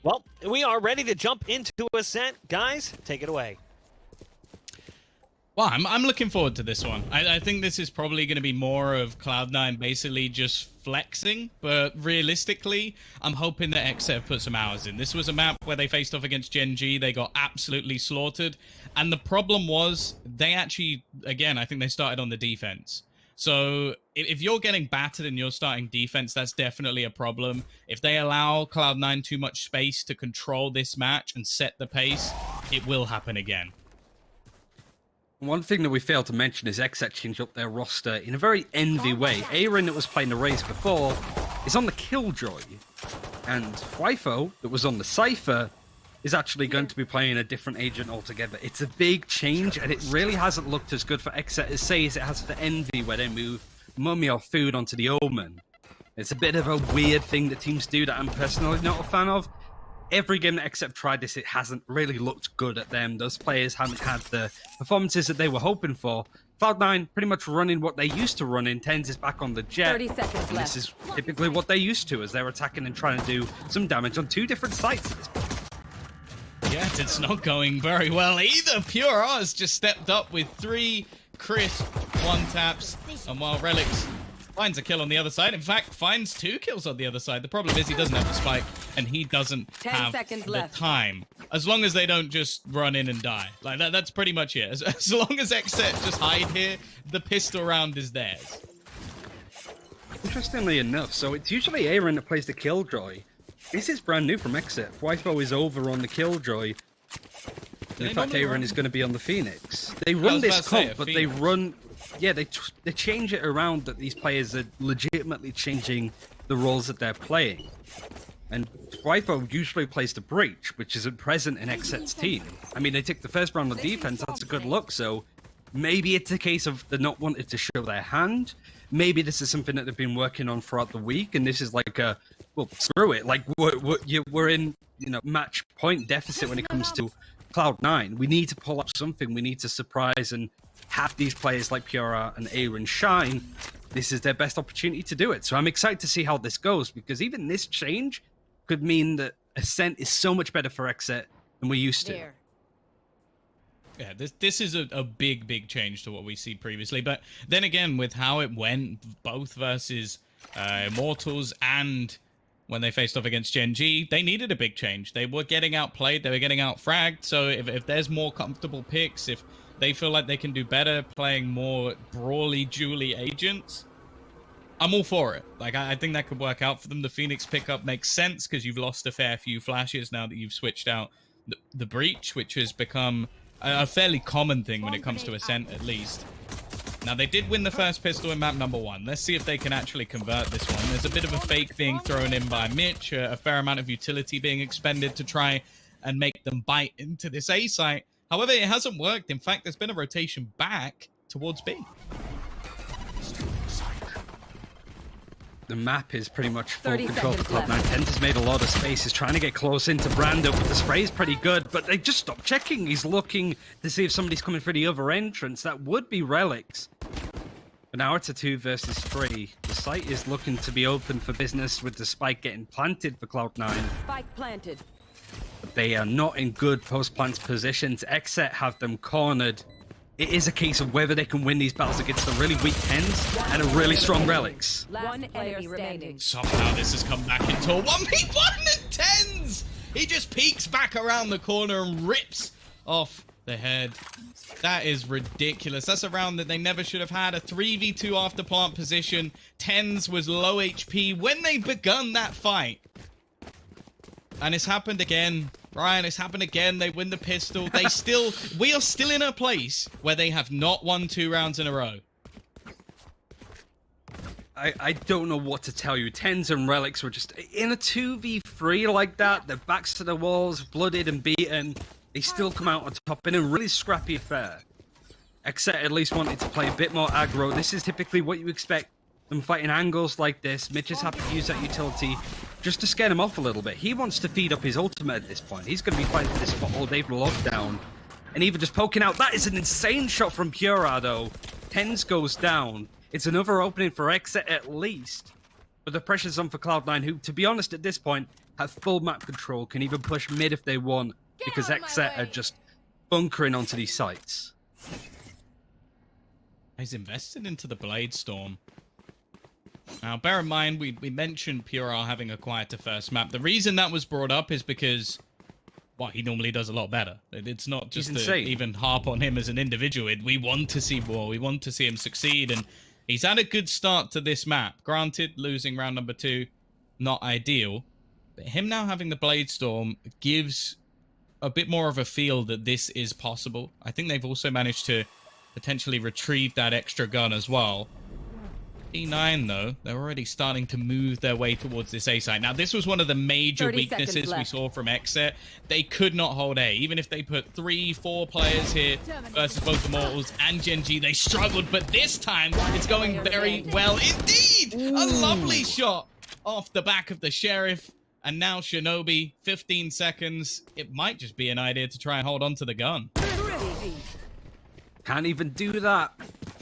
Well, we are ready to jump into a set. Guys, take it away. Well, I'm looking forward to this one. I think this is probably going to be more of Cloud9 basically just flexing, but realistically, I'm hoping that XSET put some hours in. This was a map where they faced off against Gen G. They got absolutely slaughtered. And the problem was they actually, again, I think they started on the defense. So if you're getting battered and you're starting defense, that's definitely a problem. If they allow Cloud9 too much space to control this match and set the pace, it will happen again. One thing that we failed to mention is XSET changed up their roster in a very envy way. Aaron, that was playing the Raze before, is on the Killjoy. And Wifo, that was on the Cypher, is actually going to be playing a different agent altogether. It's a big change, and it really hasn't looked as good for XSET as, say, as it has for Envy, where they move Mummy or Food onto the Omen. It's a bit of a weird thing that teams do that I'm personally not a fan of. Every game that XSET tried this, it hasn't really looked good at them. Those players haven't had the performances that they were hoping for. Cloud9 pretty much running what they used to run in. TENZ is back on the jet. 30 seconds left. This is typically what they used to, as they're attacking and trying to do some damage on two different sites at this point. Yeah, it's not going very well either. Pure Oz just stepped up with 3 crisp one-taps, and while Relics finds a kill on the other side, in fact, finds 2 kills on the other side. The problem is he doesn't have the spike, and he doesn't have the time. As long as they don't just run in and die. Like that's pretty much it. As long as XSET just hide here, the pistol round is theirs. Interestingly enough, so it's usually Aaron that plays the Killjoy. This is brand new from XSET. Wifo is over on the Killjoy. In fact, Aaron is going to be on the Phoenix. They run this comp, but they run... Yeah, they change it around that these players are legitimately changing the roles that they're playing. And Wifo usually plays the Breach, which isn't present in XSET's team. I mean, they took the first round on defense, that's a good look, so maybe it's a case of they're not wanting to show their hand. Maybe this is something that they've been working on throughout the week, and this is like a, well, screw it. Like, we're in, match point deficit when it comes to Cloud9. We need to pull up something. We need to surprise and have these players like Pura and Aaron shine. This is their best opportunity to do it. So I'm excited to see how this goes, because even this change could mean that Ascent is so much better for XSET than we used to. Yeah, this is a big change to what we see previously. But then again, with how it went, both versus Immortals and when they faced off against Gen G, they needed a big change. They were getting outplayed, they were getting outfragged. So if there's more comfortable picks, if they feel like they can do better playing more brawly, dually agents, I'm all for it. Like, I think that could work out for them. The Phoenix pickup makes sense because you've lost a fair few flashes now that you've switched out the Breach, which has become a fairly common thing when it comes to Ascent, at least. Now, they did win the first pistol in map number 1. Let's see if they can actually convert this one. There's a bit of a fake being thrown in by Mitch, a fair amount of utility being expended to try and make them bite into this A site. However, it hasn't worked. In fact, there's been a rotation back towards B. The map is pretty much full control for Cloud9. TENZ has made a lot of space. He's trying to get close into Brando, but the spray is pretty good. But they just stopped checking. He's looking to see if somebody's coming for the other entrance. That would be Relics. But now it's a 2 versus 3. The site is looking to be open for business with the spike getting planted for Cloud9. Spike planted. But they are not in good post-plant positions. XSET have them cornered. It is a case of whether they can win these battles against the really weak TENZ and a really strong Relics. One enemy remaining. Somehow this has come back into a 1v1 and TENZ! He just peeks back around the corner and rips off the head. That is ridiculous. That's a round that they never should have had. A 3v2 after plant position. TENZ was low HP when they begun that fight. And it's happened again. Ryan, it's happened again. They win the pistol. We are still in a place where they have not won 2 rounds in a row. I don't know what to tell you. TENZ and Relics were just in a 2v3 like that. Their backs to the walls, blooded and beaten. They still come out on top in a really scrappy affair. XSET at least wanted to play a bit more aggro. This is typically what you expect them fighting angles like this. Mitch is happy to use that utility just to scare him off a little bit. He wants to feed up his ultimate at this point. He's going to be fighting for this spot all day for lockdown. And even just poking out. That is an insane shot from Pura, though. TENZ goes down. It's another opening for XSET at least. But the pressure's on for Cloud9, who, to be honest, at this point, have full map control, can even push mid if they want, because XSET are just bunkering onto these sites. He's invested into the Blade Storm. Now, bear in mind, we mentioned Pure having a quieter first map. The reason that was brought up is because, well, he normally does a lot better. It's not just to even harp on him as an individual. We want to see more. We want to see him succeed, and he's had a good start to this map. Granted, losing round number 2, not ideal. But him now having the Blade Storm gives a bit more of a feel that this is possible. I think they've also managed to potentially retrieve that extra gun as well. E9, though, they're already starting to move their way towards this A site. Now, this was one of the major weaknesses we saw from XSET. They could not hold A. Even if they put 3-4 players here versus both Immortals and Gen G, they struggled. But this time, it's going very well indeed. A lovely shot off the back of the Sheriff. And now Shinobi, 15 seconds. It might just be an idea to try and hold on to the gun. Can't even do that.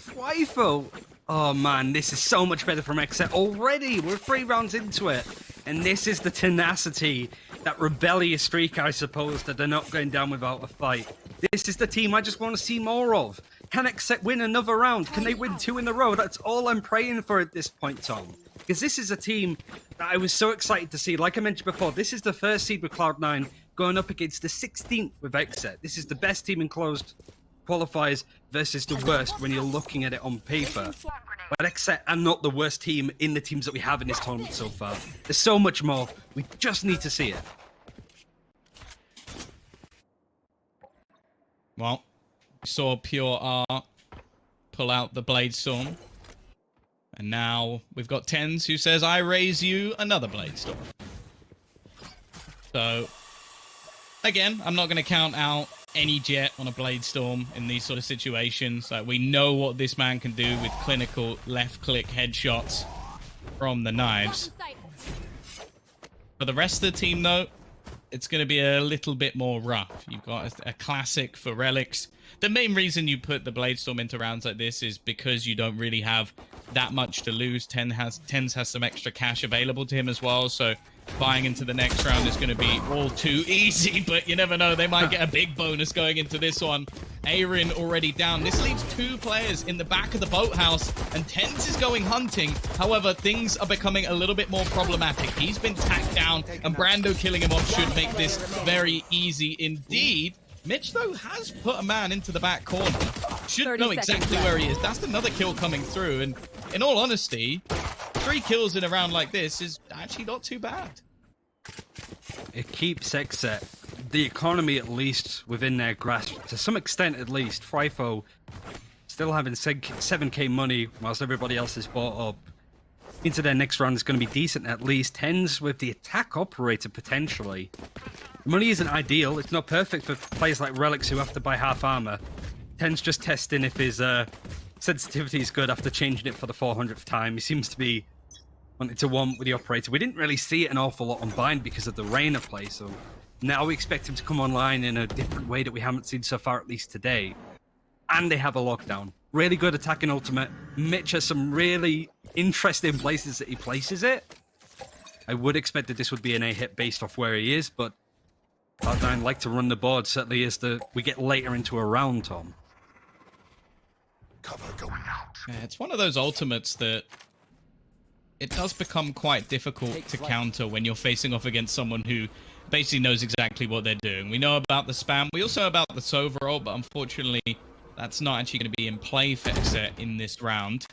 Waifu. Oh man, this is so much better from XSET already. We're 3 rounds into it. And this is the tenacity, that rebellious streak, I suppose, that they're not going down without a fight. This is the team I just want to see more of. Can XSET win another round? Can they win 2 in a row? That's all I'm praying for at this point, Tom. Because this is a team that I was so excited to see. Like I mentioned before, this is the first seed with Cloud9 going up against the 16th with XSET. This is the best team in closed qualifiers versus the worst when you're looking at it on paper. But XSET are not the worst team in the teams that we have in this tournament so far. There's so much more. We just need to see it. Well, we saw Pure R pull out the Blade Storm. And now we've got TENZ who says, I raise you another Blade Storm. So, again, I'm not going to count out any Jet on a Blade Storm in these sort of situations. Like, we know what this man can do with clinical left-click headshots from the knives. For the rest of the team, though, it's going to be a little bit more rough. You've got a classic for Relics. The main reason you put the Blade Storm into rounds like this is because you don't really have that much to lose. TENZ has some extra cash available to him as well, so buying into the next round is going to be all too easy, but you never know. They might get a big bonus going into this one. Aaron already down. This leaves 2 players in the back of the boathouse, and TENZ is going hunting. However, things are becoming a little bit more problematic. He's been tacked down, and Brando killing him off should make this very easy indeed. Mitch, though, has put a man into the back corner. Should know exactly where he is. That's another kill coming through, and in all honesty, 3 kills in a round like this is actually not too bad. It keeps XSET, the economy at least, within their grasp, to some extent at least. FIFO still having 7k money, whilst everybody else is bought up. Into their next round is going to be decent at least. TENZ with the attack operator potentially. Money isn't ideal. It's not perfect for players like Relics who have to buy half armor. TENZ just testing if his sensitivity is good after changing it for the 400th time. He seems to be wanting to want with the operator. We didn't really see it an awful lot on Bind because of the Reyna play, so now we expect him to come online in a different way that we haven't seen so far, at least today. And they have a lockdown. Really good attacking ultimate. Mitch has some really interesting places that he places it. I would expect that this would be an A hit based off where he is, but Cloud9 like to run the board, certainly as we get later into a round, Tom. Cover going out. Yeah, it's one of those ultimates that it does become quite difficult to counter when you're facing off against someone who basically knows exactly what they're doing. We know about the spam. We also know about the Sova roll, but unfortunately, that's not actually going to be in play for XSET in this round.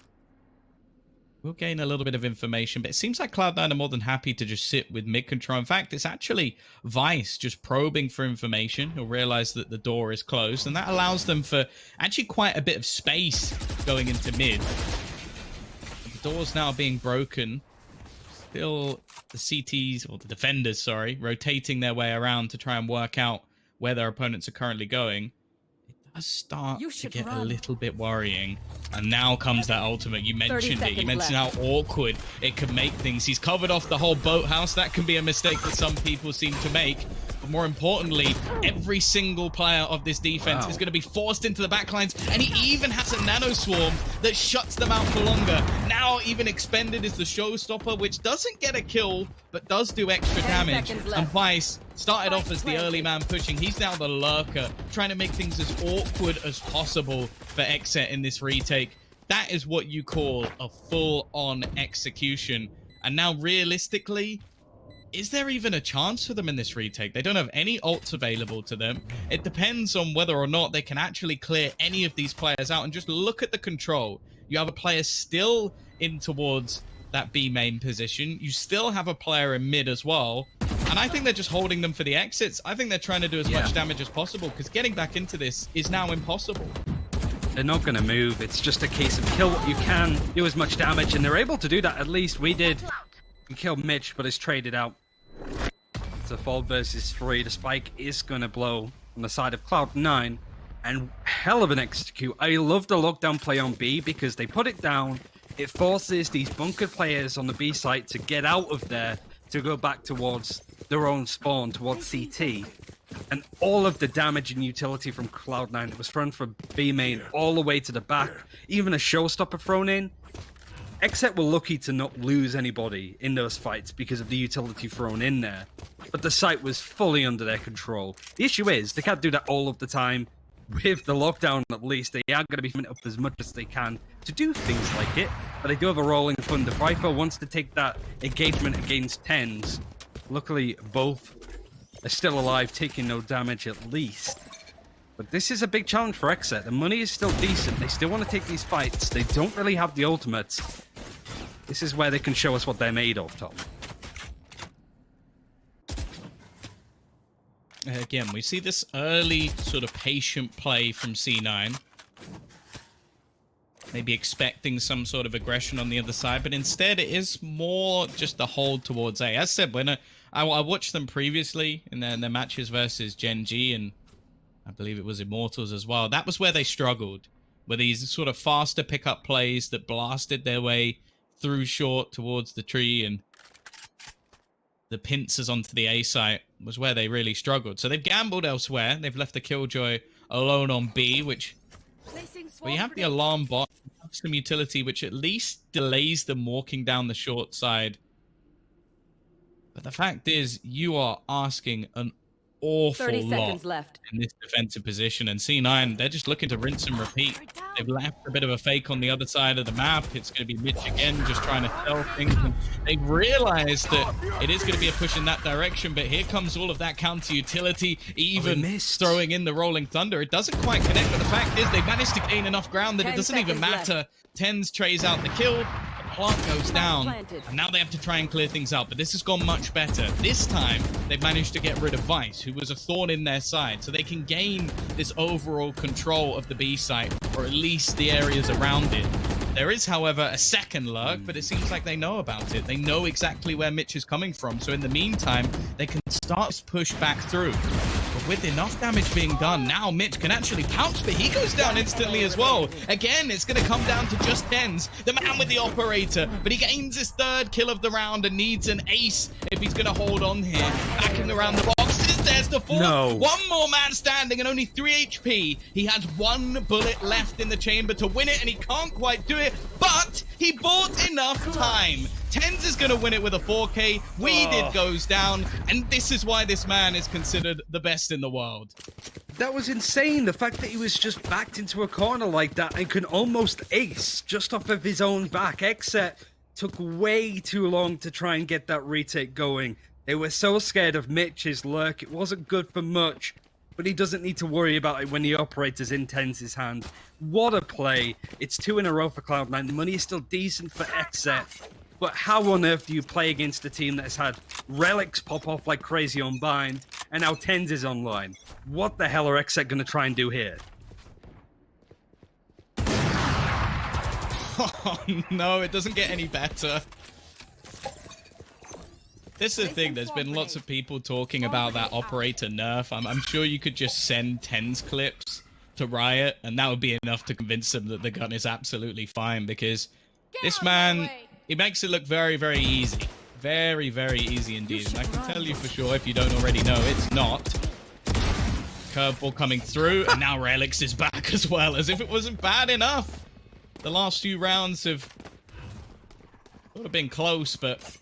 We'll gain a little bit of information, but it seems like Cloud9 are more than happy to just sit with mid control. In fact, it's actually Vice just probing for information. He'll realize that the door is closed, and that allows them for actually quite a bit of space going into mid. The door's now being broken. Still the CTs, or the defenders, sorry, rotating their way around to try and work out where their opponents are currently going. It does start to get a little bit worrying. And now comes that ultimate. You mentioned it. You mentioned how awkward it could make things. He's covered off the whole boathouse. That can be a mistake that some people seem to make. But more importantly, every single player of this defense is going to be forced into the backlines, and he even has a nano swarm that shuts them out for longer. Now even expended is the showstopper, which doesn't get a kill, but does do extra damage. And Vice started off as the early man pushing. He's now the lurker, trying to make things as awkward as possible for XSET in this retake. That is what you call a full-on execution. And now, realistically, is there even a chance for them in this retake? They don't have any ults available to them. It depends on whether or not they can actually clear any of these players out. And just look at the control. You have a player still in towards that B main position. You still have a player in mid as well. And I think they're just holding them for the exits. I think they're trying to do as much damage as possible, because getting back into this is now impossible. They're not going to move. It's just a case of kill what you can, do as much damage, and they're able to do that. At least we did. We killed Mitch, but it's traded out. It's a 4 versus 3. The spike is going to blow on the side of Cloud9, and hell of an execute. I love the lockdown play on B because they put it down. It forces these bunkered players on the B site to get out of there to go back towards their own spawn, towards CT. And all of the damage and utility from Cloud9 that was thrown from B main all the way to the back, even a showstopper thrown in. XSET were lucky to not lose anybody in those fights because of the utility thrown in there. But the site was fully under their control. The issue is, they can't do that all of the time. With the lockdown, at least, they are going to be coming up as much as they can to do things like it. But they do have a rolling thunder. Viper wants to take that engagement against TENZ. Luckily, both are still alive, taking no damage at least. But this is a big challenge for XSET. The money is still decent. They still want to take these fights. They don't really have the ultimates. This is where they can show us what they're made of, Tom. Again, we see this early sort of patient play from C9. Maybe expecting some sort of aggression on the other side, but instead it is more just the hold towards A. As said, when I watched them previously in their matches versus Gen G, and I believe it was Immortals as well, that was where they struggled, with these sort of faster pickup plays that blasted their way through short towards the tree, and the pincers onto the A site was where they really struggled. So they've gambled elsewhere. They've left the Killjoy alone on B, which we have the alarm bot, some utility, which at least delays them walking down the short side. But the fact is, you are asking an awful 30 lot seconds left in this defensive position, and C9, they're just looking to rinse and repeat. They've left a bit of a fake on the other side of the map. It's going to be Mitch again, just trying to sell things. And they've realized that it is going to be a push in that direction, but here comes all of that counter utility, even throwing in the Rolling Thunder. It doesn't quite connect, but the fact is they managed to gain enough ground that it doesn't even matter. TENZ trays out the kill. Plant goes down, and now they have to try and clear things out, but this has gone much better. This time, they've managed to get rid of Vice, who was a thorn in their side, so they can gain this overall control of the B site, or at least the areas around it. There is, however, a second lurk, but it seems like they know about it. They know exactly where Mitch is coming from, so in the meantime, they can start to push back through. But with enough damage being done, now Mitch can actually pounce, but he goes down instantly as well. Again, it's going to come down to just TENZ, the man with the operator, but he gains his 3rd kill of the round and needs an ace if he's going to hold on here. Backing around the boxes, there's the 4th. No. One more man standing and only 3 HP. He has 1 bullet left in the chamber to win it, and he can't quite do it, but he bought enough time. TENZ is going to win it with a 4K. Weeded goes down, and this is why this man is considered the best in the world. That was insane. The fact that he was just backed into a corner like that and can almost ace just off of his own back. XSET took way too long to try and get that retake going. They were so scared of Mitch's lurk. It wasn't good for much, but he doesn't need to worry about it when the operator's in TENZ's hand. What a play. It's 2 in a row for Cloud9. The money is still decent for XSET. But how on earth do you play against a team that has had relics pop off like crazy on Bind, and now TENZ is online? What the hell are XSET going to try and do here? Oh no, it doesn't get any better. This is the thing, there's been lots of people talking about that operator nerf. I'm sure you could just send TENZ clips to Riot, and that would be enough to convince them that the gun is absolutely fine, because this man, he makes it look very, very easy. Very, very easy indeed. And I can tell you for sure, if you don't already know, it's not. Curveball coming through, and now Relix is back as well, as if it wasn't bad enough. The last few rounds have sort of been close, but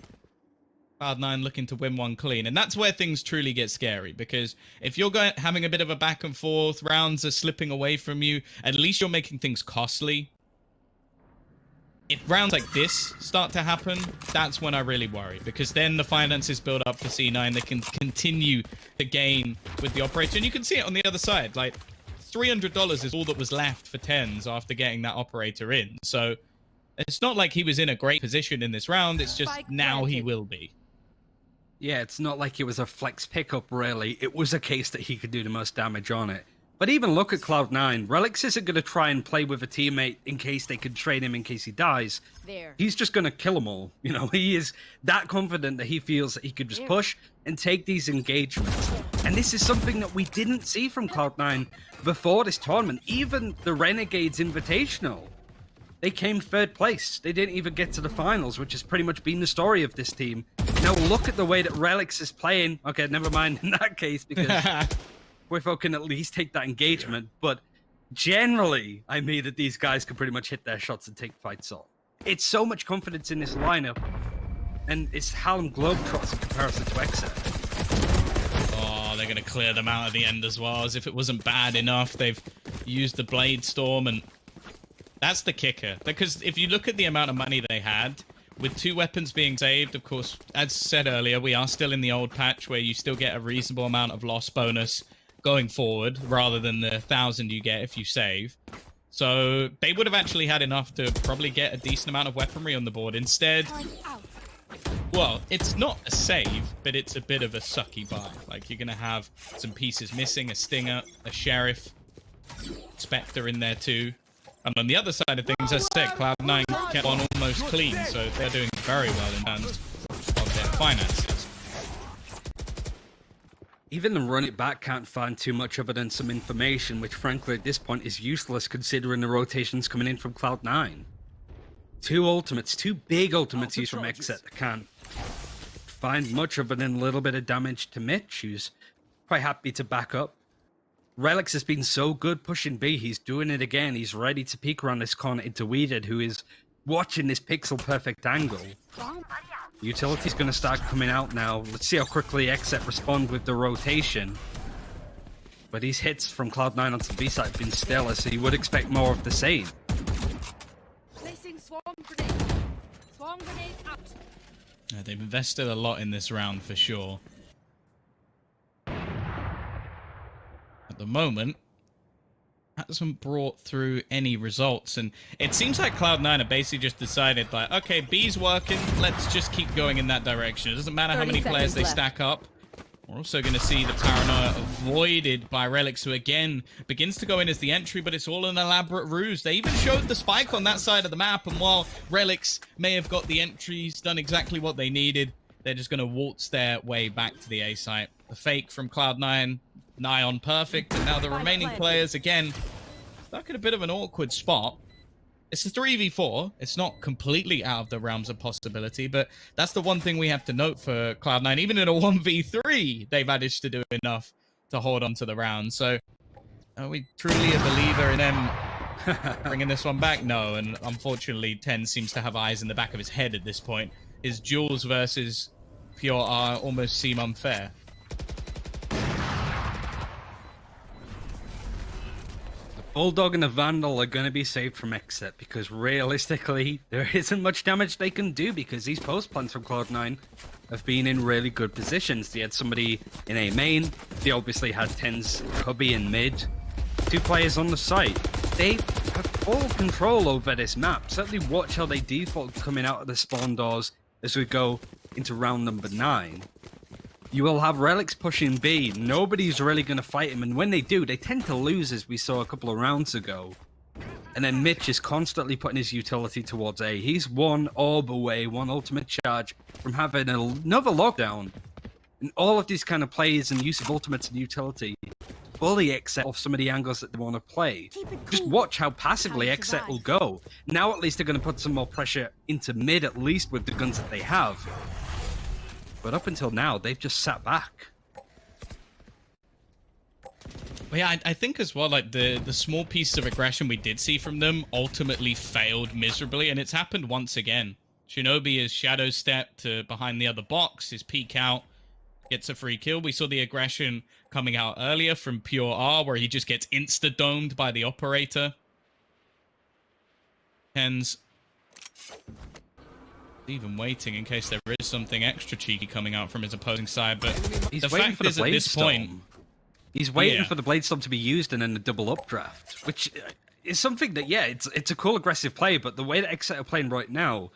Cloud9 looking to win one clean. And that's where things truly get scary, because if you're having a bit of a back and forth, rounds are slipping away from you, at least you're making things costly. If rounds like this start to happen, that's when I really worry, because then the finances build up for C9. They can continue to gain with the operator, and you can see it on the other side. Like, $300 is all that was left for TENZ after getting that operator in. So it's not like he was in a great position in this round. It's just now he will be. Yeah, it's not like it was a flex pickup, really. It was a case that he could do the most damage on it. But even look at Cloud9. Relix isn't going to try and play with a teammate in case they could trade him in case he dies. He's just going to kill them all. You know, he is that confident that he feels that he could just push and take these engagements. And this is something that we didn't see from Cloud9 before this tournament. Even the Renegades Invitational, they came third place. They didn't even get to the finals, which has pretty much been the story of this team. Now look at the way that Relix is playing. Okay, never mind in that case, because Wifo can at least take that engagement. But generally, I mean that these guys can pretty much hit their shots and take fights off. It's so much confidence in this lineup, and it's Harlem Globetrotters in comparison to XSET. Oh, they're going to clear them out at the end as well, as if it wasn't bad enough. They've used the Blade Storm, and that's the kicker. Because if you look at the amount of money they had, with 2 weapons being saved, of course, as said earlier, we are still in the old patch where you still get a reasonable amount of loss bonus going forward, rather than the 1,000 you get if you save. So they would have actually had enough to probably get a decent amount of weaponry on the board. Instead, well, it's not a save, but it's a bit of a sucky buy. Like, you're going to have some pieces missing, a Stinger, a Sheriff, Spectre in there too. And on the other side of things, as I said, Cloud9 kept on almost clean, so they're doing very well in terms of their finances. Even the run it back can't find too much other than some information, which frankly at this point is useless considering the rotations coming in from Cloud9. 2 ultimates, 2 big ultimates used from XSET that can't find much other than a little bit of damage to Mitch, who's quite happy to back up. Relix has been so good pushing B, he's doing it again. He's ready to peek around this corner into Weeded, who is watching this pixel perfect angle. Utility's going to start coming out now. Let's see how quickly XSET respond with the rotation. But these hits from Cloud9 onto the B side have been stellar, so you would expect more of the same. Placing swarm grenade. Swarm grenade out. They've invested a lot in this round for sure. At the moment, hasn't brought through any results, and it seems like Cloud9 have basically just decided, like, okay, B's working, let's just keep going in that direction. It doesn't matter how many players they stack up. We're also going to see the paranoia avoided by Relix, who again begins to go in as the entry, but it's all an elaborate ruse. They even showed the spike on that side of the map, and while Relix may have got the entries, done exactly what they needed, they're just going to waltz their way back to the A site. The fake from Cloud9, nigh on perfect, and now the remaining players, again, stuck in a bit of an awkward spot. It's a 3v4. It's not completely out of the realms of possibility, but that's the one thing we have to note for Cloud9. Even in a 1v3, they managed to do enough to hold on to the round. So, are we truly a believer in them bringing this one back? No, and unfortunately, TENZ seems to have eyes in the back of his head at this point. His duels versus Pure R almost seem unfair. Bulldog and the Vandal are going to be saved from XSET because realistically, there isn't much damage they can do because these post plants from Cloud9 have been in really good positions. They had somebody in A main, they obviously had TENZ, Cubby in mid, 2 players on the site. They have full control over this map. Certainly watch how they default coming out of the spawn doors as we go into round number 9. You will have Relix pushing B. Nobody's really going to fight him, and when they do, they tend to lose, as we saw a couple of rounds ago. And then Mitch is constantly putting his utility towards A. He's 1 orb away, 1 ultimate charge from having another lockdown. And all of these kind of plays and use of ultimates and utility fully XSET off some of the angles that they want to play. Just watch how passively XSET will go. Now at least they're going to put some more pressure into mid, at least with the guns that they have. but up until now, they've just sat back. But yeah, I think as well, like the small piece of aggression we did see from them ultimately failed miserably, and it's happened once again. Shinobi is shadow step to behind the other box, his peek out, gets a free kill. We saw the aggression coming out earlier from Pure R, where he just gets insta-domed by the operator. TENZ even waiting in case there is something extra cheeky coming out from his opposing side, but He's the waiting fact for the is at this point... He's waiting for the Blade Storm to be used and then the double updraft, which is something that, yeah, it's a cool aggressive play, but the way that XSET are playing right now,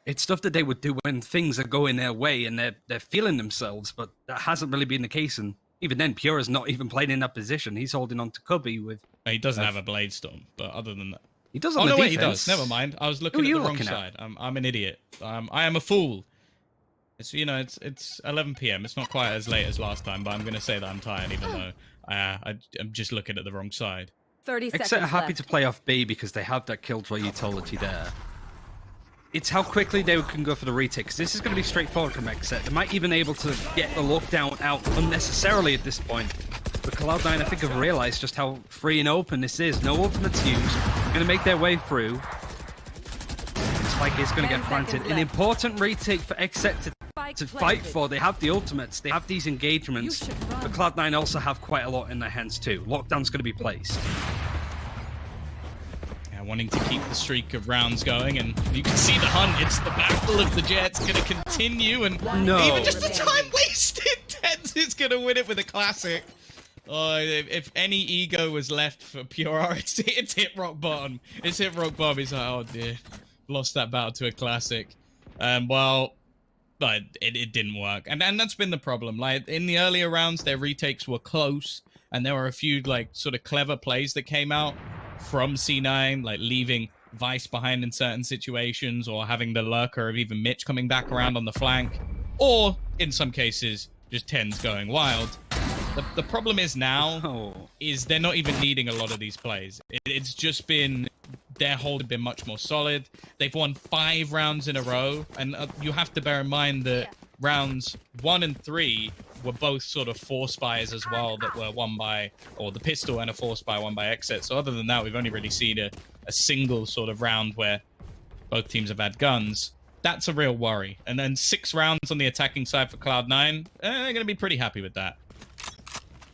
it's stuff that they would do when things are going their way and they're feeling themselves, but that hasn't really been the case, and even then, Pure is not even playing in that position. He's holding on to Cubby with... He doesn't have a Blade Storm, but other than that... He does on the wait, defense. he does. Never mind. I was looking at the wrong side. I'm an idiot. I am a fool. It's, you know, it's 11 p.m. It's not quite as late as last time, but I'm going to say that I'm tired, even though I'm just looking at the wrong side. 30 seconds XSET are happy left. to play off B because they have that Killjoy utility there. It's how quickly they can go for the retake, 'cause this is going to be straightforward from XSET. They might even able to get the lockdown out unnecessarily at this point. But Cloud9, I think, have realized just how free and open this is. No ultimates used. They're going to make their way through. Spike is going to get planted. An important retake for XSET to fight for. They have the ultimates. They have these engagements. But Cloud9 also have quite a lot in their hands too. Lockdown's going to be placed. Yeah, wanting to keep the streak of rounds going, and you can see the hunt. It's the battle of the Jets going to continue, and even just the time wasted, TENZ is going to win it with a classic. Oh, if any ego was left for Pure, it's hit rock bottom. It's hit rock bottom. He's like, oh dear, lost that battle to a classic. Well, but it didn't work, and that's been the problem. Like in the earlier rounds, their retakes were close, and there were a few like sort of clever plays that came out from C9, like leaving Vice behind in certain situations, or having the lurker of even Mitch coming back around on the flank, or in some cases just TENZ going wild. The problem is now is they're not even needing a lot of these plays. It's just been their hold have been much more solid. They've won 5 rounds in a row, and you have to bear in mind that rounds 1 and 3 were both sort of force buys as well that were won by, or the pistol and a force buy won by XSET. So other than that, we've only really seen a single sort of round where both teams have had guns. That's a real worry. And then 6 rounds on the attacking side for Cloud9. They're going to be pretty happy with that.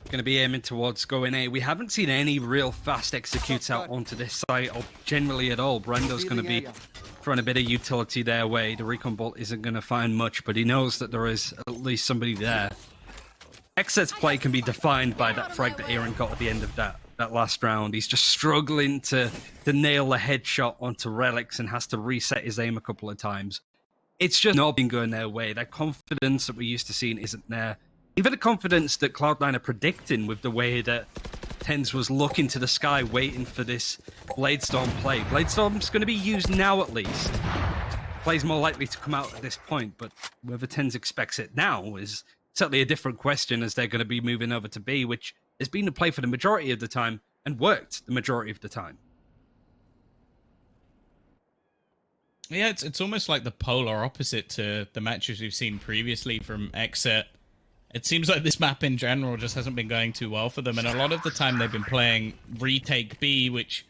Going to be aiming towards going A. We haven't seen any real fast executes out onto this site, or generally at all. Brando's going to be throwing a bit of utility their way. The recon bolt isn't going to find much, but he knows that there is at least somebody there. XSET's play can be defined by that frag that Aaron got at the end of that last round. He's just struggling to nail a headshot onto Relics and has to reset his aim a couple of times. It's just not been going their way. That confidence that we're used to seeing isn't there. Even the confidence that Cloud9 are predicting with the way that TENZ was looking to the sky waiting for this Blade Storm play. Blade Storm's going to be used now at least. Play's more likely to come out at this point, but whether TENZ expects it now is certainly a different question, as they're going to be moving over to B, which has been the play for the majority of the time and worked the majority of the time. Yeah, it's almost like the polar opposite to the matches we've seen previously from XSET. It seems like this map in general just hasn't been going too well for them, and a lot of the time they've been playing retake B, which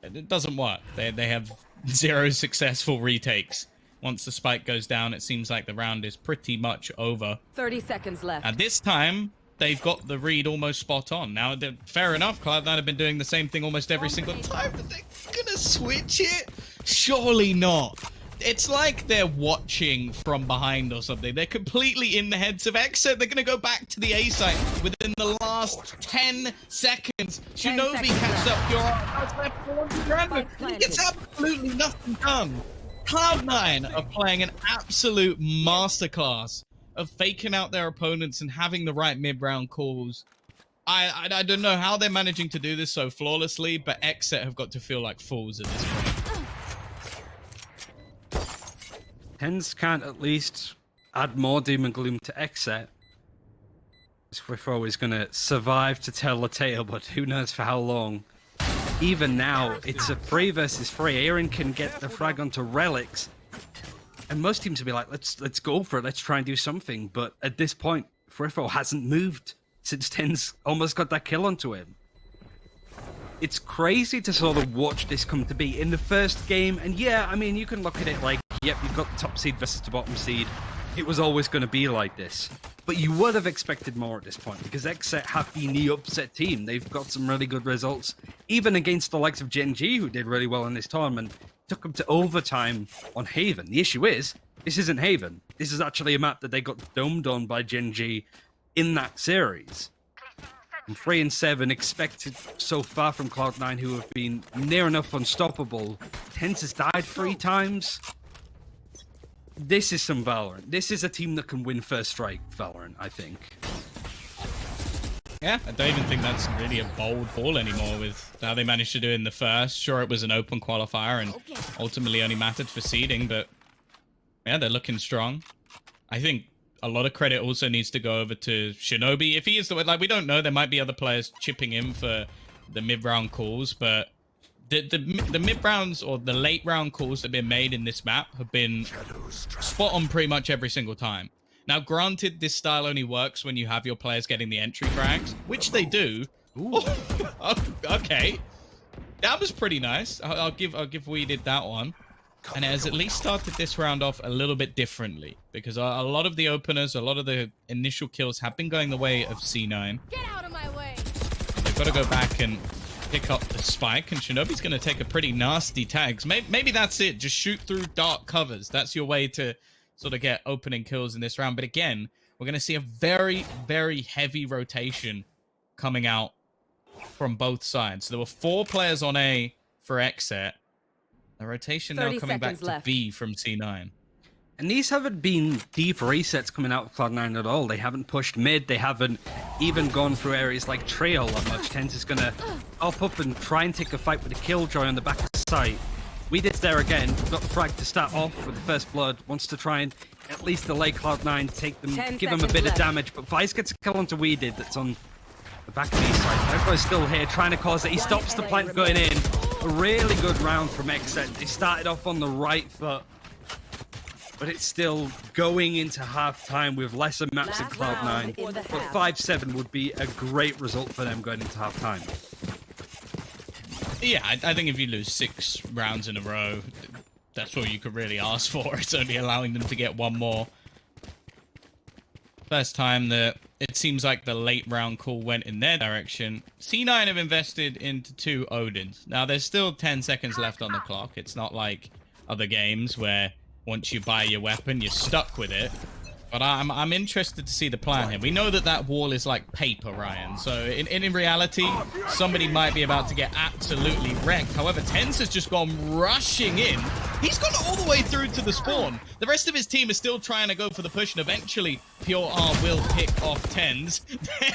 it doesn't work. They have 0 successful retakes. Once the spike goes down, it seems like the round is pretty much over. 30 seconds left. And this time, they've got the read almost spot on. Now, fair enough, Cloud9 have been doing the same thing almost every single time, but they're gonna switch it? Surely not. It's like they're watching from behind or something. They're completely in the heads of XSET. They're going to go back to the A site within the last 10 seconds. Shinobi catches up Pure. He gets absolutely nothing done. Cloud9 are playing an absolute masterclass of faking out their opponents and having the right mid-round calls. I don't know how they're managing to do this so flawlessly, but XSET have got to feel like fools at this point. TENZ can't at least add more doom and gloom to XSET. Swifro is going to survive to tell the tale, but who knows for how long. Even now, it's a 3 versus 3. Aaron can get the frag onto Relics. And most teams would be like, let's go for it, let's try and do something. But at this point, Frifo hasn't moved since TENZ almost got that kill onto him. It's crazy to sort of watch this come to be in the first game. And yeah, I mean, you can look at it like, yep, you've got the top seed versus the bottom seed. It was always going to be like this. But you would have expected more at this point, because XSET have been the upset team. They've got some really good results, even against the likes of Gen G, who did really well in this tournament. Took them to overtime on Haven. The issue is, this isn't Haven. This is actually a map that they got domed on by Gen G in that series. And 3 and 7 expected so far from Cloud9, who have been near enough unstoppable. TENZ has died 3 times. This is some Valorant. This is a team that can win first strike Valorant, I think. Yeah, I don't even think that's really a bold ball anymore with how they managed to do it in the first. Sure, it was an open qualifier and ultimately only mattered for seeding, but yeah, they're looking strong. I think a lot of credit also needs to go over to Shinobi. If he is the way, like, we don't know, there might be other players chipping in for the mid-round calls, but the mid-rounds or the late-round calls that have been made in this map have been spot on pretty much every single time. Now, granted, this style only works when you have your players getting the entry frags, which they do. Oh, okay. That was pretty nice. I'll give we did that one. And it has at least started this round off a little bit differently, because a lot of the openers, a lot of the initial kills have been going the way of C9. Get out of my way. They've got to go back and pick up the spike, and Shinobi's going to take a pretty nasty tags. Maybe that's it. Just shoot through dark covers. That's your way to sort of get opening kills in this round. But again, we're going to see a very, very heavy rotation coming out from both sides. So there were 4 players on A for XSET. The rotation now coming back to B from C9. And these haven't been deep resets coming out of Cloud9 at all. They haven't pushed mid. They haven't even gone through areas like Trail that much. TENZ is going to up and try and take a fight with a Killjoy on the back of the site. We did there again. Got the frag to start off with the first blood. Wants to try and at least delay Cloud9, take them, give them a bit of damage. But Vice gets a kill onto We did that's on the back of the east side. Everybody's still here trying to cause it. He stops the plant going in. A really good round from XSET. They started off on the right foot, but it's still going into half-time with lesser maps at Cloud9. But 5-7 would be a great result for them going into half-time. Yeah, I think if you lose 6 rounds in a row, that's all you could really ask for. It's only allowing them to get one more. First time that it seems like the late round call went in their direction. C9 have invested into 2 Odins. Now, there's still 10 seconds left on the clock. It's not like other games where once you buy your weapon, you're stuck with it. But I'm interested to see the plan here. We know that that wall is like paper, Ryan. So in reality, somebody might be about to get absolutely wrecked. However, TENZ has just gone rushing in. He's gone all the way through to the spawn. The rest of his team is still trying to go for the push, and eventually Pure R will pick off TENZ.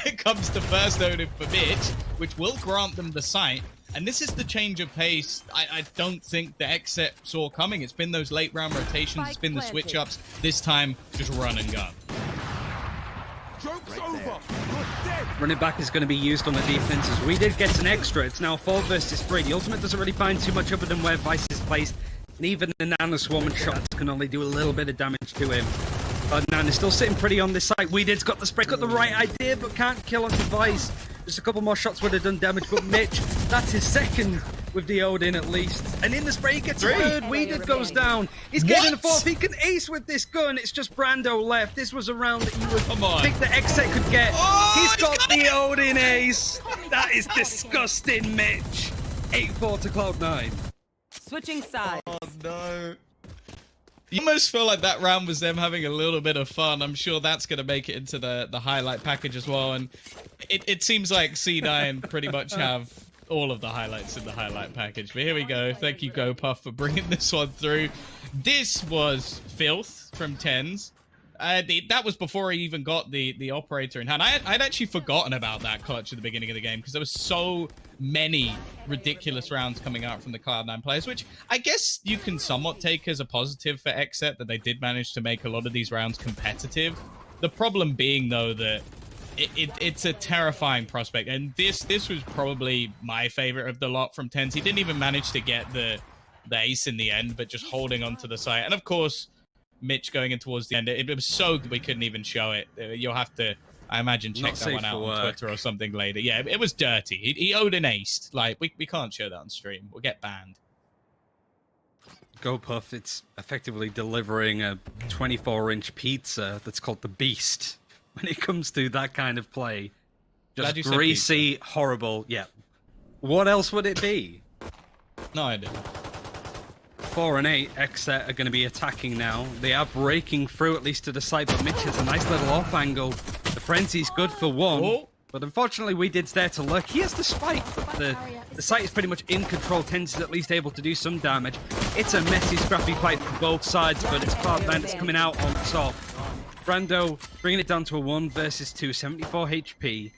There comes the first Odin for Mitch, which will grant them the site. And this is the change of pace I don't think the XSET saw coming. It's been those late round rotations. It's been the switch ups. This time, just run and gun. Joke's over. Running back is going to be used on the defenses. We did get an extra. It's now 4 versus 3. The ultimate doesn't really find too much other than where Vice is placed. And even the nano swarm and shots can only do a little bit of damage to him. Cloud9 is still sitting pretty on this side. Weeded's got the spray, got the right idea, but can't kill onto Vice. Just a couple more shots would have done damage, but Mitch, that's his second with the Odin at least. And in the spray, he gets a third. Weeded goes down. He's getting a 4th. He can ace with this gun. It's just Brando left. This was a round that you would think the XSET could get. Oh, he's got the Odin ace. That is disgusting, Mitch. 8-4 to Cloud9. Switching sides. Oh, no. You almost feel like that round was them having a little bit of fun. I'm sure that's going to make it into the highlight package as well. And it seems like C9 pretty much have all of the highlights in the highlight package. But here we go. Thank you, GoPuff, for bringing this one through. This was filth from TENZ. That was before he even got the operator in hand. I'd actually forgotten about that clutch at the beginning of the game because there was so many ridiculous rounds coming out from the Cloud9 players, which I guess you can somewhat take as a positive for XSET, that they did manage to make a lot of these rounds competitive. The problem being, though, that it's a terrifying prospect, and this was probably my favorite of the lot from TENZ. He didn't even manage to get the ace in the end, but just holding on to the site. And of course, Mitch going in towards the end. It was so good we couldn't even show it. You'll have to, I imagine, check that one out on Twitter or something later. Yeah, it was dirty. He owed an ace. Like, we can't show that on stream. We'll get banned. Go Puff, it's effectively delivering a 24-inch pizza that's called the Beast when it comes to that kind of play. Just greasy, horrible. Yeah. What else would it be? No idea. 4 and 8, XSET are going to be attacking now. They are breaking through, at least to the side, but Mitch has a nice little off angle. The frenzy's good for one, but unfortunately we did there to lurk. He has the spike, but the site is pretty much in control. TENZ is at least able to do some damage. It's a messy, scrappy fight for both sides, but it's Cloud9 that's coming out on top. Brando bringing it down to a 1 versus 2, 74 HP.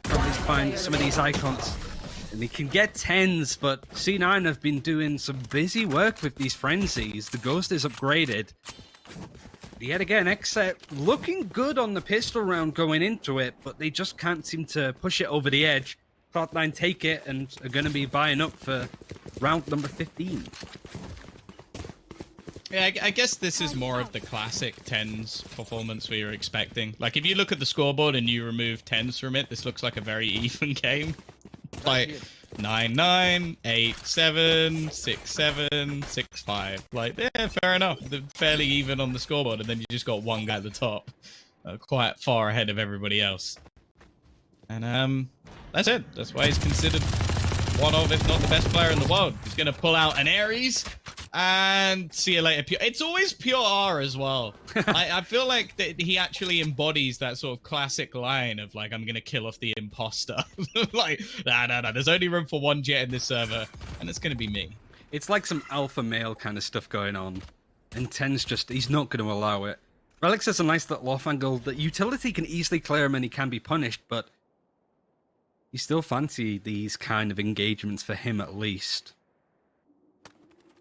Probably find some of these icons. And he can get TENZ, but C9 have been doing some busy work with these frenzies. The Ghost is upgraded. Yet again, XSET looking good on the pistol round going into it, but they just can't seem to push it over the edge. Cloud9 take it and are going to be buying up for round number 15. Yeah, I guess this is more of the classic TENZ performance we were expecting. Like, if you look at the scoreboard and you remove TENZ from it, this looks like a very even game. Like 9-9, 8-7, 6-7, 6-5. Like, yeah, fair enough. They're fairly even on the scoreboard, and then you just got one guy at the top, quite far ahead of everybody else. And that's it. That's why he's considered one of, if not the best player in the world. He's gonna pull out an Ares. And see you later. It's always pure R as well. I feel like that he actually embodies that sort of classic line of like, I'm gonna kill off the imposter. Like, nah. There's only room for one jet in this server, and it's gonna be me. It's like some alpha male kind of stuff going on, and TENZ just, he's not going to allow it. Relics has a nice little off angle. That utility can easily clear him and he can be punished, but you still fancy these kind of engagements for him at least.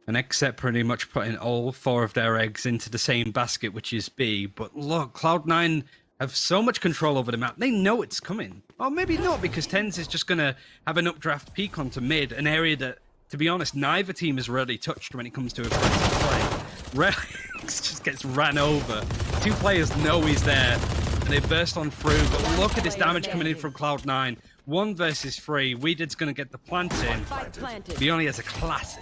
And XSET pretty much putting all 4 of their eggs into the same basket, which is B. But look, Cloud9 have so much control over the map. They know it's coming. Or maybe not, because TENZ is just going to have an updraft peek onto mid, an area that, to be honest, neither team has really touched when it comes to aggressive play. Relics just gets ran over. 2 players know he's there, and they burst on through. But look at this damage coming in from Cloud9. 1 versus 3. Weeded's going to get the plant in. He only has a classic.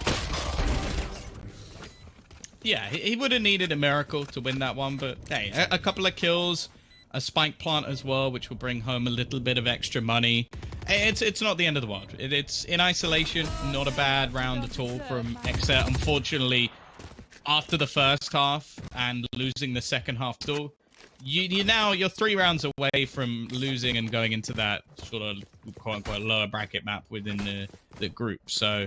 Yeah, he would have needed a miracle to win that one, but hey, a couple of kills, a spike plant as well, which will bring home a little bit of extra money. It's not the end of the world. It's in isolation, not a bad round at all from XSET. Unfortunately, after the first half and losing the second half too, you're 3 rounds away from losing and going into that sort of quote-unquote lower bracket map within the group. So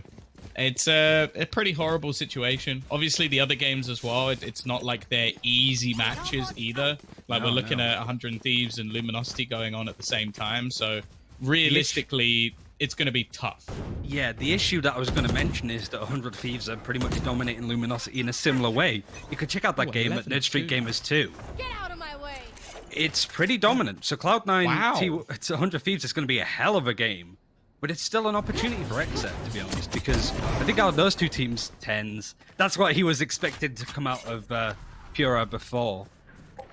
it's a pretty horrible situation. Obviously, the other games as well, it's not like they're easy matches either. Like, we're looking at 100 Thieves and Luminosity going on at the same time. So realistically, it's going to be tough. Yeah, the issue that I was going to mention is that 100 Thieves are pretty much dominating Luminosity in a similar way. You could check out that game at Nerd Street Gamers 2. Get out of my way. It's pretty dominant. So Cloud9, it's 100 Thieves is going to be a hell of a game. But it's still an opportunity for XSET, to be honest, because I think out of those 2 teams, TENZ, that's what he was expected to come out of Pura before.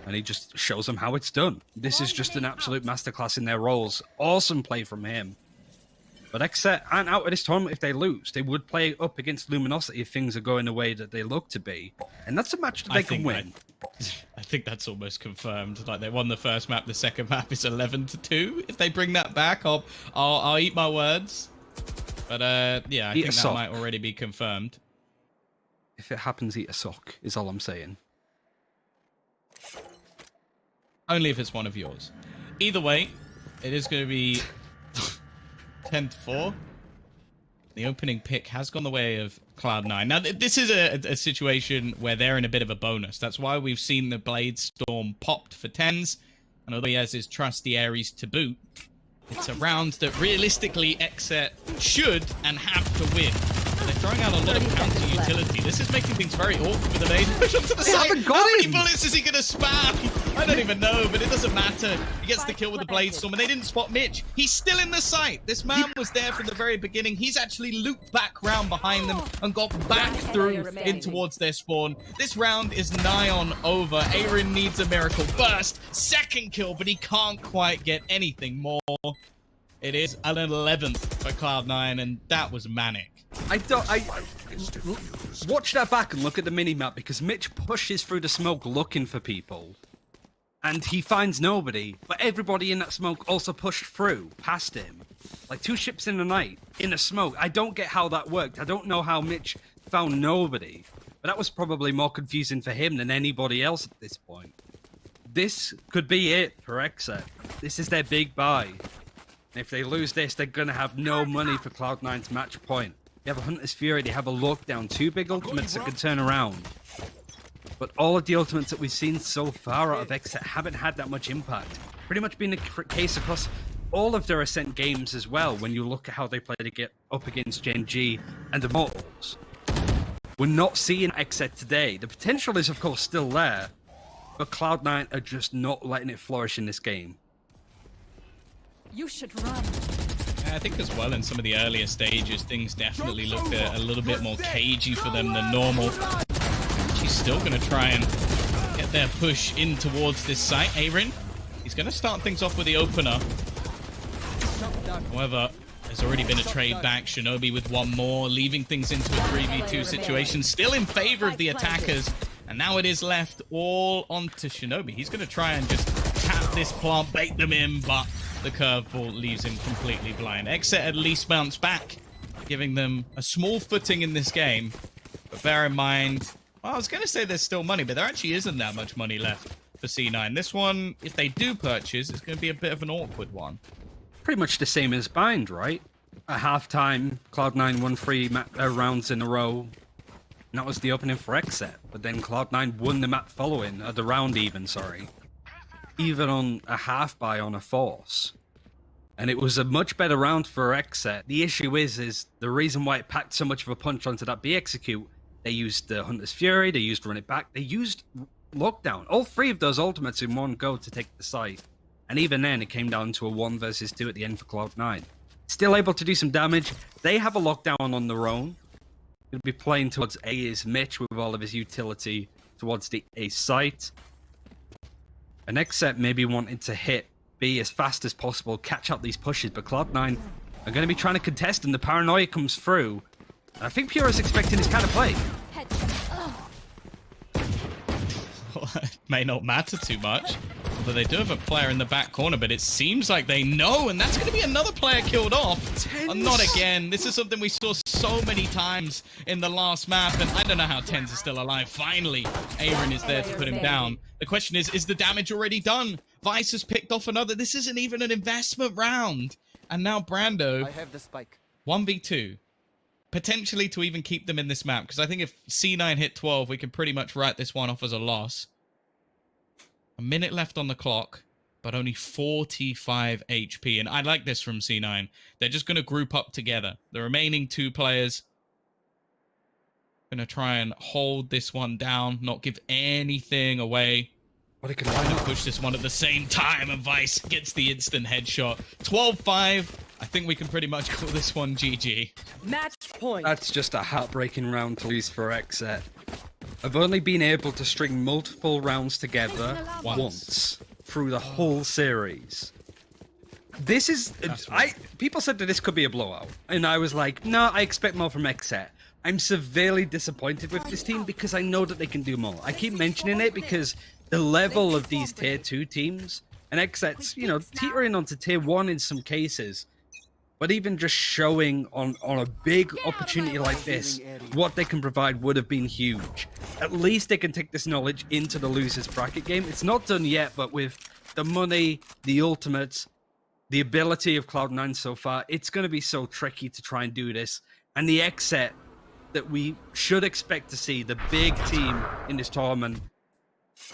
And he just shows them how it's done. This is just an absolute masterclass in their roles. Awesome play from him. But XSET aren't out of this tournament if they lose. They would play up against Luminosity if things are going the way that they look to be. And that's a match that they can win. I think that's almost confirmed. Like, they won the first map, the second map is 11-2. If they bring that back, I'll eat my words. But yeah, I think that might already be confirmed. If it happens, eat a sock, is all I'm saying. Only if it's one of yours. Either way, it is going to be 10-4. The opening pick has gone the way of Cloud9. Now, this is a situation where they're in a bit of a bonus. That's why we've seen the Blade Storm popped for TENZ. And although he has his trusty Ares to boot, it's a round that realistically XSET should and have to win. They're throwing out a lot of counter utility. This is making things very awkward with the nade push onto the side. haven't got How many him. bullets is he going to spam? I don't even know, but it doesn't matter. He gets the kill with the blade storm, and they didn't spot Mitch. He's still in the site. This man was there from the very beginning. He's actually looped back round behind them and got back through in towards their spawn. This round is nigh on over. Aaron needs a miracle burst. Second kill, but he can't quite get anything more. It is an 11th for Cloud9, and that was manic. Watch that back and look at the mini-map, because Mitch pushes through the smoke looking for people. And he finds nobody, but everybody in that smoke also pushed through, past him. Like 2 ships in the night, in a smoke. I don't get how that worked. I don't know how Mitch found nobody. But that was probably more confusing for him than anybody else at this point. This could be it for XSET. This is their big buy. And if they lose this, they're going to have no money for Cloud9's match point. They have a Hunter's Fury, they have a lockdown, 2 big ultimates that can turn around. But all of the ultimates that we've seen so far out of XSET haven't had that much impact. Pretty much been the case across all of their Ascent games as well, when you look at how they play to get up against Gen G and Immortals. We're not seeing XSET today. The potential is, of course, still there, but Cloud9 are just not letting it flourish in this game. You should run. I think as well in some of the earlier stages, things definitely looked a little bit more cagey for them than normal. She's still going to try and get their push in towards this site. Aaron, he's going to start things off with the opener. However, there's already been a trade back. Shinobi with one more, leaving things into a 3v2 situation. Still in favor of the attackers. And now it is left all onto Shinobi. He's going to try and just tap this plant, bait them in, but the curveball leaves him completely blind. XSET at least bounced back, giving them a small footing in this game. But bear in mind, well, I was going to say there's still money, but there actually isn't that much money left for C9. This one, if they do purchase, it's going to be a bit of an awkward one. Pretty much the same as Bind, right? At halftime, Cloud9 won 3 rounds in a row. And that was the opening for XSET. But then Cloud9 won the map following, the round even, sorry. Even on a half buy on a force. And it was a much better round for XSET. The issue is the reason why it packed so much of a punch onto that B execute, they used the Hunter's Fury, they used Run It Back, they used Lockdown. All 3 of those ultimates in one go to take the site. And even then, it came down to a 1 versus 2 at the end for Cloud9. Still able to do some damage. They have a lockdown on their own. Going to be playing towards A is Mitch with all of his utility towards the A site. And XSET maybe wanting to hit B as fast as possible, catch up these pushes, but Cloud9 are going to be trying to contest, and the paranoia comes through. And I think Pure is expecting this kind of play. Well, it may not matter too much. Although they do have a player in the back corner, but it seems like they know, and that's going to be another player killed off. Not again. This is something we saw so many times in the last map, and I don't know how TENZ is still alive. Finally, Aaron is there to put him down. The question is the damage already done? Vice has picked off another. This isn't even an investment round. And now Brando, I have the spike. 1v2. Potentially to even keep them in this map, because I think if C9 hit 12, we can pretty much write this one off as a loss. A minute left on the clock, but only 45 HP. And I like this from C9. They're just going to group up together. The remaining 2 players going to try and hold this one down, not give anything away. Trying to push this one at the same time, and Vice gets the instant headshot. 12-5. I think we can pretty much call this one GG. Match point. That's just a heartbreaking round to lose for XSET. I've only been able to string multiple rounds together once through the whole series. This is... People said that this could be a blowout. And I was like, no, I expect more from XSET. I'm severely disappointed with this team because I know that they can do more. I keep mentioning it because the level of these tier 2 teams, and XSET's, you know, teetering onto tier 1 in some cases. But even just showing on a big opportunity like this, what they can provide would have been huge. At least they can take this knowledge into the losers bracket game. It's not done yet, but with the money, the ultimates, the ability of Cloud9 so far, it's going to be so tricky to try and do this. And the XSET that we should expect to see, the big team in this tournament,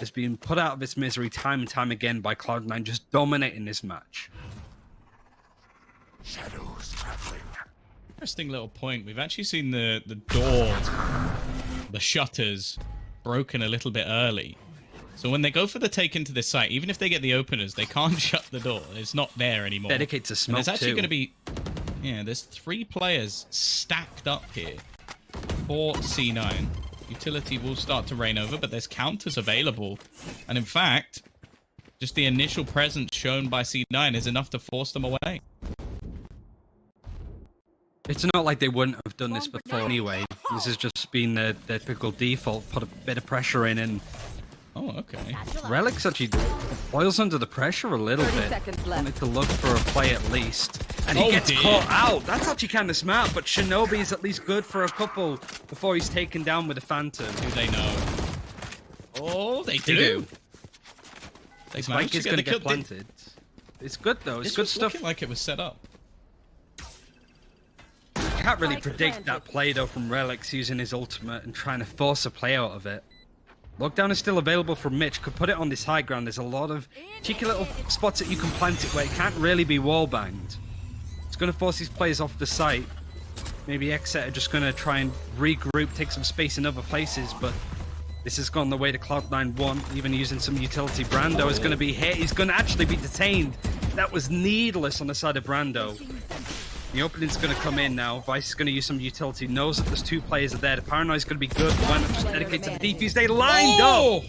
has been put out of its misery time and time again by Cloud9 just dominating this match. Shadows traveling. Interesting little point. We've actually seen the door, the shutters, broken a little bit early. So when they go for the take into this site, even if they get the openers, they can't shut the door. It's not there anymore. Dedicate to smoke. There's actually going to be, yeah, there's 3 players stacked up here for C9. Utility will start to reign over, but there's counters available. And in fact, just the initial presence shown by C9 is enough to force them away. It's not like they wouldn't have done this before anyway. This has just been their typical default. Put a bit of pressure in, and oh, okay. Relic's actually boils under the pressure a little 30 bit. seconds left. Wanted to look for a play at least. And he gets caught out. That's actually kind of smart, but Shinobi's at least good for a couple before he's taken down with a Phantom. Do they know? Oh, they They do. do. The spike is going to get planted. It's good though. It's good stuff. Looking like it was set up. Can't really predict that play though from Relics using his ultimate and trying to force a play out of it. Lockdown is still available from Mitch. Could put it on this high ground. There's a lot of cheeky little spots that you can plant it where it can't really be wall banged. It's going to force these players off the site. Maybe XSET are just going to try and regroup, take some space in other places, but this has gone the way to Cloud9 1. Even using some utility. Brando is going to be hit. He's going to actually be detained. That was needless on the side of Brando. The opening's going to come in now. Vice is going to use some utility. Knows that there's 2 players are there. The paranoia's going to be good. Why not just dedicate to the defuse? They lined up!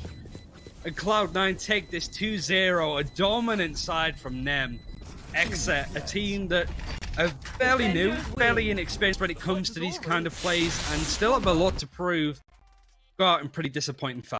And Cloud9 take this 2-0. A dominant side from them. XSET, a team that are fairly new, fairly inexperienced when it comes to these kind of plays, and still have a lot to prove. Go out in pretty disappointing fashion.